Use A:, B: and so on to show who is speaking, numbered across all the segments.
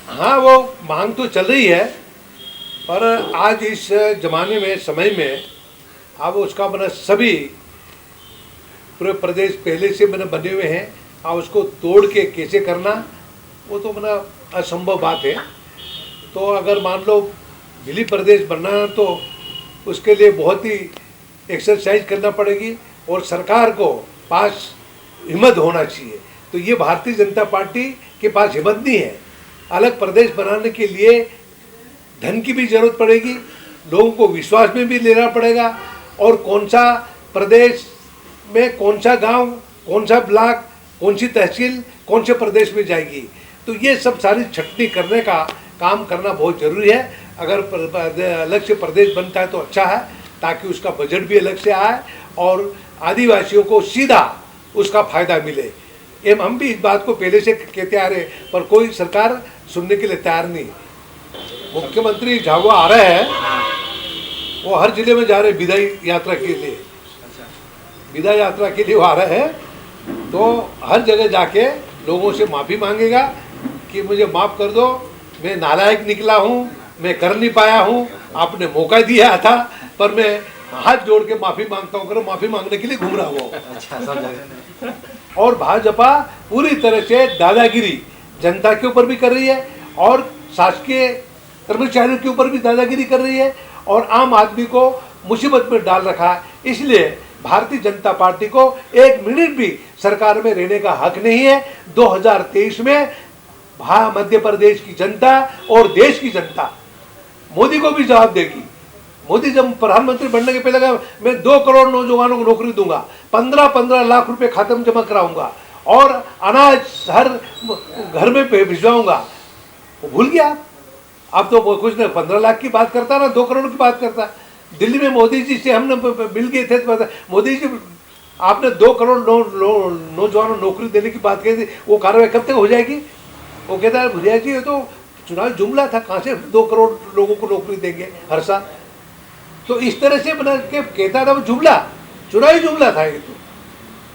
A: हाँ, वो मांग तो चल रही है, पर आज इस जमाने में, समय में, अब उसका मतलब सभी पूरे प्रदेश पहले से मैंने बने हुए हैं। अब उसको तोड़ के कैसे करना, वो तो मतलब असंभव बात है। तो अगर मान लो दिल्ली प्रदेश बनना है तो उसके लिए बहुत ही एक्सरसाइज करना पड़ेगी और सरकार को पास हिम्मत होना चाहिए। तो ये भारतीय जनता पार्टी के पास हिम्मत नहीं है। अलग प्रदेश बनाने के लिए धन की भी जरूरत पड़ेगी, लोगों को विश्वास में भी लेना पड़ेगा, और कौन सा प्रदेश में कौन सा गांव, कौन सा ब्लॉक, कौन सी तहसील कौन से प्रदेश में जाएगी। तो ये सब सारी छटनी करने का काम करना बहुत ज़रूरी है। अगर अलग से प्रदेश बनता है तो अच्छा है, ताकि उसका बजट भी अलग से आए और आदिवासियों को सीधा उसका फ़ायदा मिले। एवं हम भी इस बात को पहले से कहते आ रहे, पर कोई सरकार सुनने के लिए तैयार नहीं। मुख्यमंत्री झाबुआ आ रहे हैं, वो हर जिले में जा रहे हैं विदाई यात्रा के लिए। विदाई यात्रा के लिए वो आ रहे हैं, तो हर जगह जाके लोगों से माफ़ी मांगेगा कि मुझे माफ़ कर दो, मैं नालायक निकला हूँ, मैं कर नहीं पाया हूँ, आपने मौका दिया था, पर मैं हाथ जोड़ के माफ़ी मांगता हूँ, माफ़ी मांगने के लिए घूम रहा हूँ। और भाजपा पूरी तरह से दादागिरी जनता के ऊपर भी कर रही है और शासकीय कर्मचारियों के ऊपर भी दादागिरी कर रही है और आम आदमी को मुसीबत में डाल रखा है। इसलिए भारतीय जनता पार्टी को एक मिनट भी सरकार में रहने का हक नहीं है। 2023 में मध्य प्रदेश की जनता और देश की जनता मोदी को भी जवाब देगी। मोदी जब प्रधानमंत्री बनने के पहले कहा मैं 2 करोड़ नौजवानों को नौकरी दूंगा, 15-15 लाख रुपए खाते में जमा कराऊंगा और अनाज हर घर में भिजवाऊंगा। वो भूल गया। अब तो वो कुछ नहीं, 15 लाख की बात करता ना, 2 करोड़ की बात करता। दिल्ली में मोदी जी से हमने मिल गए थे तो मोदी जी आपने 2 करोड़ नौजवानों नौकरी देने की बात कही थी, वो कार्रवाई कब तक हो जाएगी? वो कहता है भैया जी ये तो चुनावी जुमला था, कहाँ से 2 करोड़ लोगों को नौकरी देंगे हर साल। तो इस तरह से बना के कहता था वो जुमला, चुनावी जुमला था ये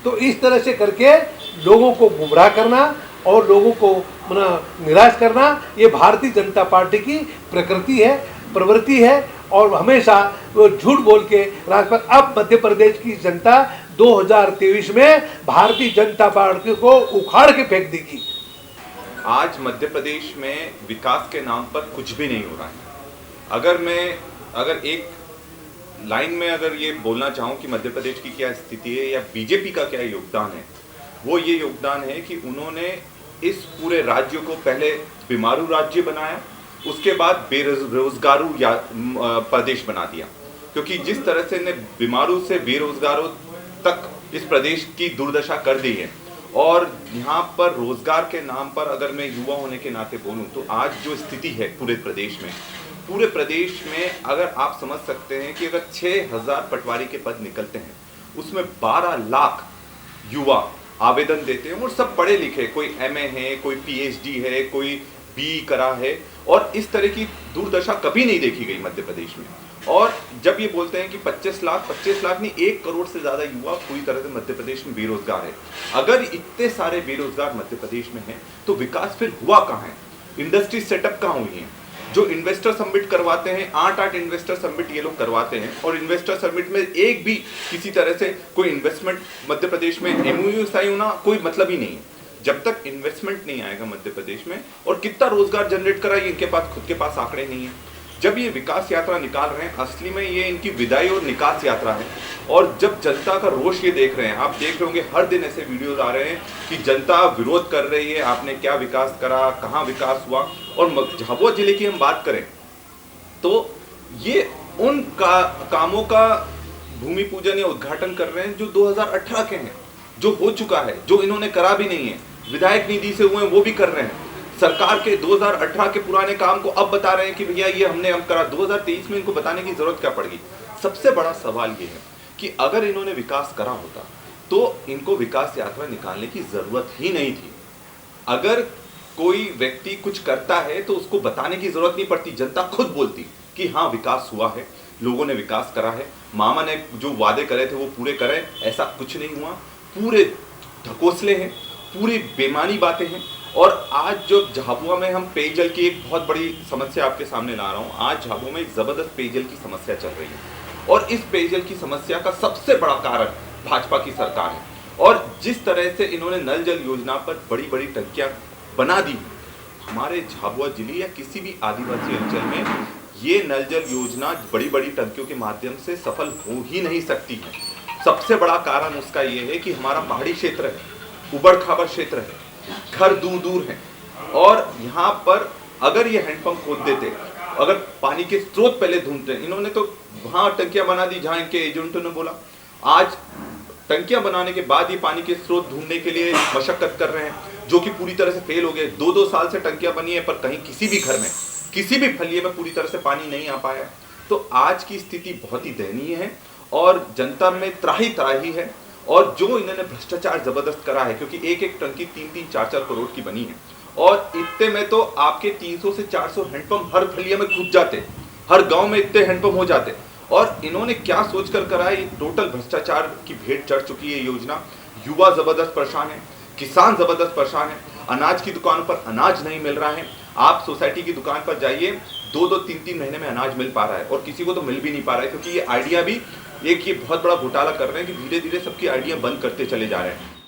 A: तो इस तरह से करके लोगों को गुमराह करना और लोगों को निराश करना, ये भारतीय जनता पार्टी की प्रकृति है, प्रवृत्ति है। और हमेशा वो झूठ बोल के राज पर। अब मध्य प्रदेश की जनता 2023 में भारतीय जनता पार्टी को उखाड़ के फेंक देगी।
B: आज मध्य प्रदेश में विकास के नाम पर कुछ भी नहीं हो रहा है। अगर एक लाइन में अगर ये बोलना चाहूँ कि मध्य प्रदेश की क्या स्थिति है या बीजेपी का क्या योगदान है, वो ये योगदान है कि उन्होंने इस पूरे राज्य को पहले बीमारू राज्य बनाया, उसके बाद बेरोजगारू प्रदेश बना दिया। क्योंकि जिस तरह से ने बीमारू से बेरोजगारों तक इस प्रदेश की दुर्दशा कर दी है, और यहाँ पर रोजगार के नाम पर अगर मैं युवा होने के नाते बोलूँ तो आज जो स्थिति है पूरे प्रदेश में अगर आप समझ सकते हैं कि अगर 6000 पटवारी के पद निकलते हैं, उसमें 12 लाख युवा आवेदन देते हैं और सब पढ़े लिखे, कोई MA है, कोई PhD है, कोई BE करा है, और इस तरह की दुर्दशा कभी नहीं देखी गई मध्य प्रदेश में। और जब ये बोलते हैं कि 25 लाख नहीं, 1 करोड़ से ज्यादा युवा पूरी तरह से मध्य प्रदेश में बेरोजगार है। अगर इतने सारे बेरोजगार मध्य प्रदेश में हैं, तो विकास फिर हुआ कहाँ है? इंडस्ट्री सेटअप कहाँ हुई है? जो इन्वेस्टर सबमिट करवाते हैं, 8 इन्वेस्टर सबमिट ये लोग करवाते हैं, और इन्वेस्टर सबमिट में एक भी किसी तरह से कोई इन्वेस्टमेंट मध्य प्रदेश में MOU साइन होना कोई मतलब ही नहीं है। जब तक इन्वेस्टमेंट नहीं आएगा मध्य प्रदेश में, और कितना रोजगार जनरेट करा, इनके पास खुद के पास आंकड़े नहीं है। जब ये विकास यात्रा निकाल रहे हैं, असली में ये इनकी विदाई और निकास यात्रा है। और जब जनता का रोष ये देख रहे हैं, आप देख रहे होंगे हर दिन ऐसे वीडियोस आ रहे हैं कि जनता विरोध कर रही है, आपने क्या विकास करा, कहाँ विकास हुआ। और झाबुआ जिले की हम बात करें तो ये उन कामों का भूमि पूजन या उद्घाटन कर रहे हैं जो 2018 के हैं, जो हो चुका है, जो इन्होंने करा भी नहीं है, विधायक निधि से हुए वो भी कर रहे हैं। सरकार के 2018 के पुराने काम को अब बता रहे हैं कि भैया ये हमने अब करा। 2023 में इनको बताने की जरूरत क्या पड़ेगी? सबसे बड़ा सवाल ये है कि अगर इन्होंने विकास करा होता तो इनको विकास यात्रा निकालने की जरूरत ही नहीं थी। अगर कोई व्यक्ति कुछ करता है तो उसको बताने की जरूरत नहीं पड़ती, जनता खुद बोलती कि हाँ विकास हुआ है, लोगों ने विकास करा है, मामा ने जो वादे करे थे वो पूरे करे। ऐसा कुछ नहीं हुआ, पूरे ढकोसले हैं, पूरी बेमानी बातें हैं। और आज जो झाबुआ में हम पेयजल की एक बहुत बड़ी समस्या आपके सामने ला रहा हूँ। आज झाबुआ में एक जबरदस्त पेयजल की समस्या चल रही है और इस पेयजल की समस्या का सबसे बड़ा कारण भाजपा की सरकार है। और जिस तरह से इन्होंने नल जल योजना पर बड़ी बड़ी टंकियां बना दी, हमारे झाबुआ जिले या किसी भी आदिवासी अंचल में ये नल जल योजना बड़ी बड़ी टंकियों के माध्यम से सफल हो ही नहीं सकती है। सबसे बड़ा कारण उसका ये है कि हमारा पहाड़ी क्षेत्र है, उबड़ खाबड़ क्षेत्र है, घर दूर दूर हैं और यहाँ पर अगर ये हैंडपंप खोद देते, अगर पानी के स्रोत पहले ढूंढते, इन्होंने तो वहाँ टंकियां बना दी जहाँ इनके एजेंटों ने बोला। आज टंकियां बनाने के बाद ही पानी के स्रोत ढूंढने के लिए मशक्कत कर रहे हैं, जो कि पूरी तरह से फेल हो गए। 2-2 साल से टंकियां बनी है पर कहीं किसी भी घर में, किसी भी फलिए में पूरी तरह से पानी नहीं आ पाया। तो आज की स्थिति बहुत ही दयनीय है और जनता में त्राही त्राही है। और जो इन्होंने भ्रष्टाचार जबरदस्त करा है, क्योंकि एक एक टंकी 3-3, 4-4 करोड़ की बनी है और इतने में तो आपके 300 से 400 हैंडपंप हर फलिया में घुस जाते, हर गांव में इतने हैंडपंप हो जाते। और इन्होंने क्या सोचकर करा है, टोटल भ्रष्टाचार की भेंट चढ़ चुकी है योजना। युवा जबरदस्त परेशान है, किसान जबरदस्त परेशान है, अनाज की दुकान पर अनाज नहीं मिल रहा है। आप सोसाइटी की दुकान पर जाइए, 2-2, 3-3 महीने में अनाज मिल पा रहा है और किसी को तो मिल भी नहीं पा रहा है, क्योंकि ये आइडिया भी एक ये बहुत बड़ा घोटाला कर रहे हैं कि धीरे धीरे सबकी आइडिया बंद करते चले जा रहे हैं।